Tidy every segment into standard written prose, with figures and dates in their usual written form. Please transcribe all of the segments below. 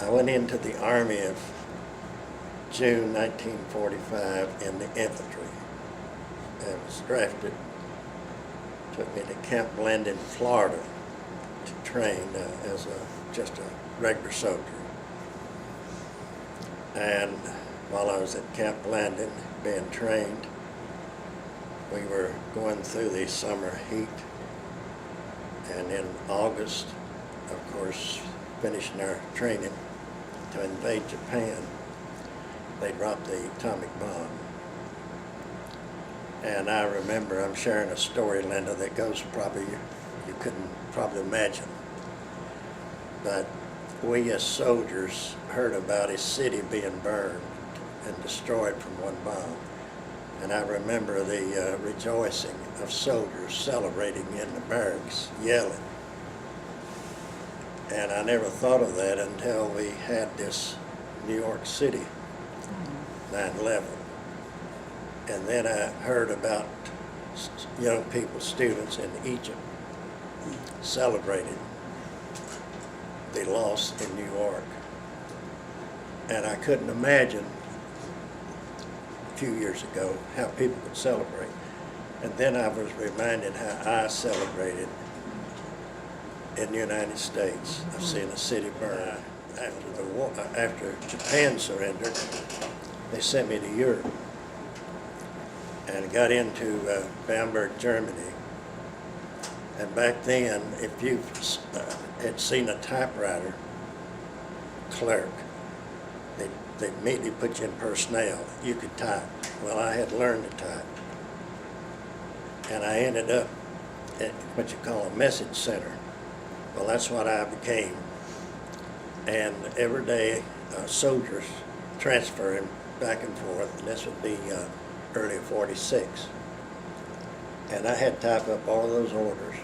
I went into the Army of June 1945 in the infantry. I was drafted, took me to Camp Blanding, Florida to train as just a regular soldier. And while I was at Camp Blanding being trained, we were going through the summer heat. And in August, of course, finishing our training to invade Japan, they dropped the atomic bomb. And I remember, I'm sharing a story, Linda, that goes probably, you couldn't probably imagine. But we as soldiers heard about a city being burned and destroyed from one bomb. And I remember the rejoicing of soldiers celebrating in the barracks, yelling. And I never thought of that until we had this New York City 9/11. And then I heard about young people, students in Egypt, celebrating the loss in New York. And I couldn't imagine a few years ago how people could celebrate. And then I was reminded how I celebrated in the United States of seeing a city burn. After the war, after Japan surrendered, they sent me to Europe and got into Bamberg, Germany. And back then, if you had seen a typewriter clerk, they immediately put you in personnel. You could type. Well, I had learned to type. And I ended up at what you call a message center. Well, that's what I became. And every day, soldiers transferring back and forth, and this would be early '46. And I had to type up all those orders,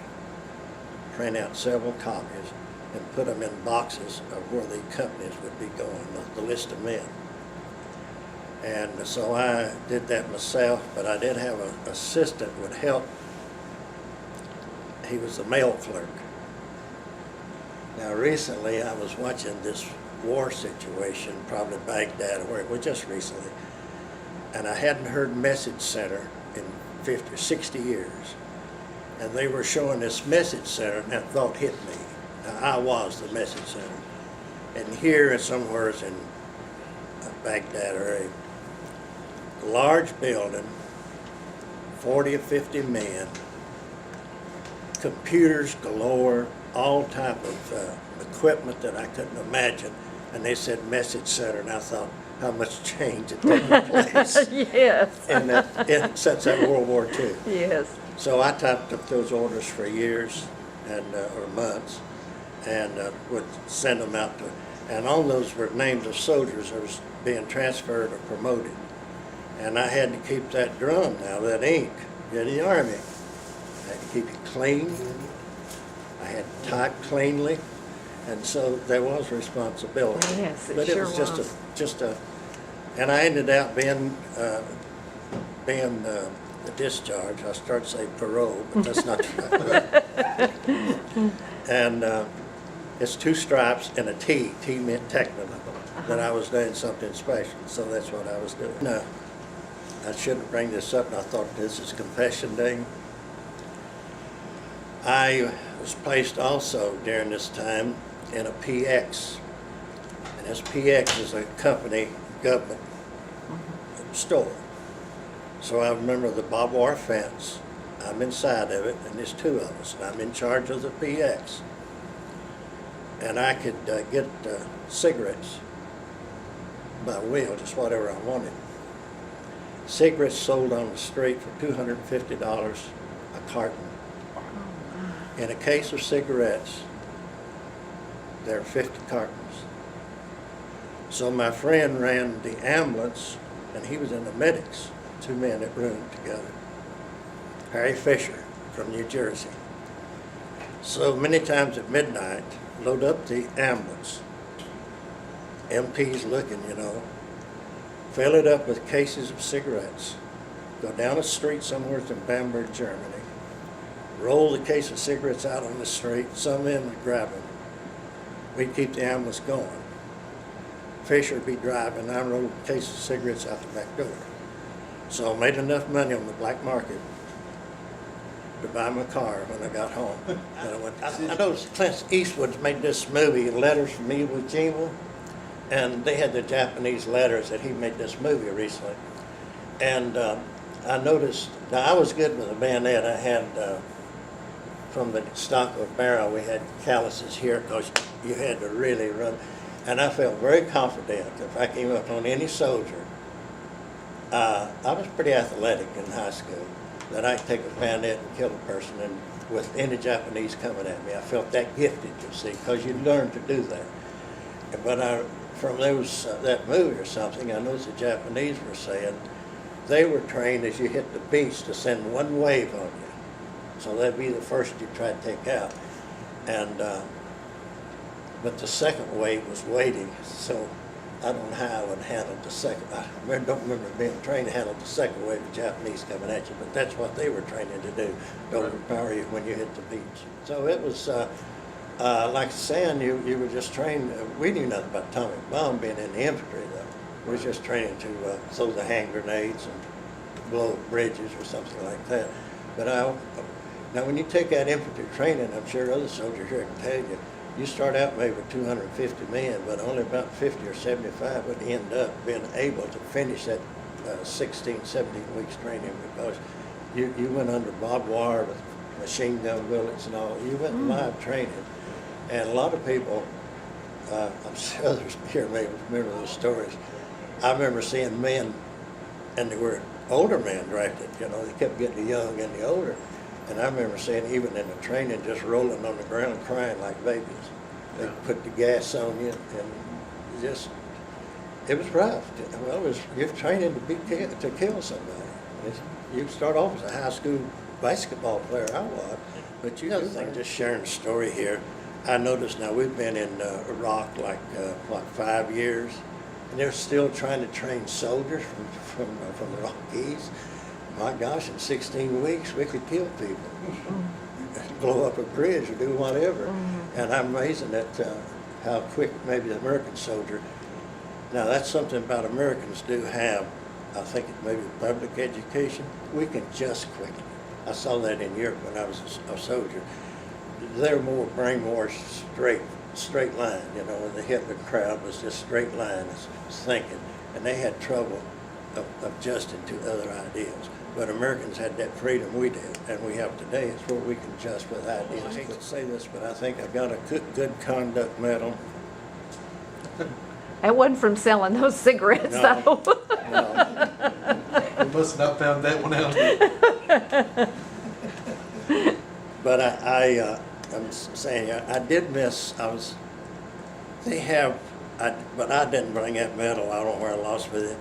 print out several copies, and put them in boxes of where the companies would be going, the list of men. And so I did that myself, but I did have an assistant would help. He was the mail clerk. Now recently I was watching this war situation, probably Baghdad or where it was just recently, and I hadn't heard Message Center in 50 or 60 years. And they were showing this Message Center, and that thought hit me. Now, I was the Message Center. And here somewhere in Baghdad area, a large building, 40 or 50 men, computers galore, all type of equipment that I couldn't imagine. And they said Message Center, and I thought how much change had taken place. Yes. And since that World War II. Yes. So I typed up those orders for years and or months, and would send them out to. And on those were names of soldiers that was being transferred or promoted. And I had to keep that drum now, that ink, in the Army. I had to keep it clean. I had to type cleanly, and so there was responsibility. Yes, it but sure it was just a, and I ended up being discharged. I started to say parole, but that's not right. And it's 2 stripes and a T. T meant technical, that I was doing something special, so that's what I was doing. No, I shouldn't bring this up, and I thought this is confession day. I was placed also during this time in a PX, and this PX is a company government store. So I remember the barbed wire fence. I'm inside of it, and there's 2 of us, and I'm in charge of the PX. And I could get cigarettes by wheel, just whatever I wanted. Cigarettes sold on the street for $250 a carton. In a case of cigarettes, there are 50 cartons. So my friend ran the ambulance, and he was in the medics. 2 men that roomed together. Harry Fisher from New Jersey. So many times at midnight, load up the ambulance. MPs looking, you know. Fill it up with cases of cigarettes. Go down a street somewhere in Bamberg, Germany. Roll the case of cigarettes out on the street. Some men would grab them. We'd keep the ambulance going. Fisher would be driving, I rolled a case of cigarettes out the back door. So I made enough money on the black market to buy my car when I got home. And I noticed Clint Eastwood's made this movie, Letters from Iwo Jima, and they had the Japanese letters that he made this movie recently. And I noticed, now I was good with a bayonet. I had, from the stock of barrel, we had calluses here because you had to really run. And I felt very confident if I came up on any soldier, I was pretty athletic in high school, that I could take a bayonet and kill a person, and with any Japanese coming at me. I felt that gifted, you see, because you learn to do that. But from that movie or something, I noticed the Japanese were saying they were trained as you hit the beach to send one wave on you. So that'd be the first you try to take out. And but the second wave was waiting, so I don't know how I would handle the second. I don't remember being trained to handle the second wave of Japanese coming at you, but that's what they were training to do, to overpower you when you hit the beach. So it was, like saying, you were just trained. We knew nothing about atomic bomb being in the infantry, though. We were just training to throw the hand grenades and blow up bridges or something like that. But now when you take that infantry training, I'm sure other soldiers here can tell you, you start out maybe with 250 men, but only about 50 or 75 would end up being able to finish that 16, 17 weeks training, because you went under barbed wire with machine gun bullets and all. You went live training. And a lot of people, I'm sure others here may remember those stories. I remember seeing men, and they were older men drafted, you know, they kept getting the young and the older. And I remember seeing, even in the training, just rolling on the ground crying like babies. They put the gas on you, and just, it was rough. Well, you're training to kill somebody. You start off as a high school basketball player, I was, but you got to think, just sharing a story here. I noticed now we've been in Iraq like 5 years, and they're still trying to train soldiers from the Iraqis. My gosh, in 16 weeks we could kill people, blow up a bridge or do whatever. And I'm amazed at how quick maybe the American soldier. Now that's something about Americans do have. I think it may be public education. We can just quickly. I saw that in Europe when I was a soldier. They're more brainwashed, straight line. You know, when the Hitler crowd was just straight line thinking, and they had trouble of adjusting to other ideas. But Americans had that freedom we did, and we have today. It's where we can adjust with ideas. I hate to say this, but I think I got a good conduct medal. It wasn't from selling those cigarettes, No. though. No. We must have not found that one out. But I'm saying I did miss. But I didn't bring that medal. I don't know where I lost with it.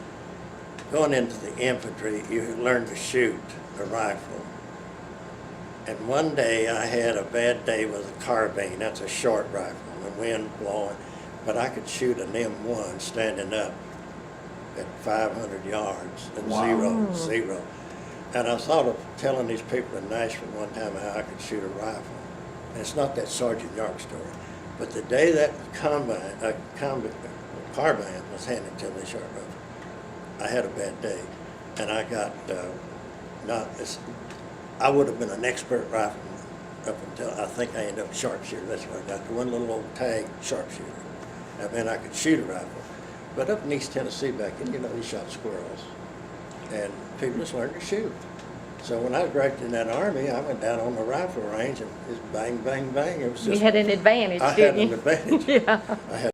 Going into the infantry, you learn to shoot a rifle. And one day I had a bad day with a carbine. That's a short rifle, the wind blowing. But I could shoot an M1 standing up at 500 yards and zero. And I thought of telling these people in Nashville one time how I could shoot a rifle. And it's not that Sergeant York story. But the day that carbine was handed to me, short rifle, I had a bad day, and I got I would have been an expert rifleman up until I think I ended up sharpshooter. That's what I got. The one little old tag sharpshooter. I mean, I could shoot a rifle, but up in East Tennessee back then, you know, they shot squirrels, and people just learned to shoot. So when I was drafted in that Army, I went down on the rifle range and just bang, bang, bang. It was just, You had an advantage, I didn't had you? an advantage. Yeah. I had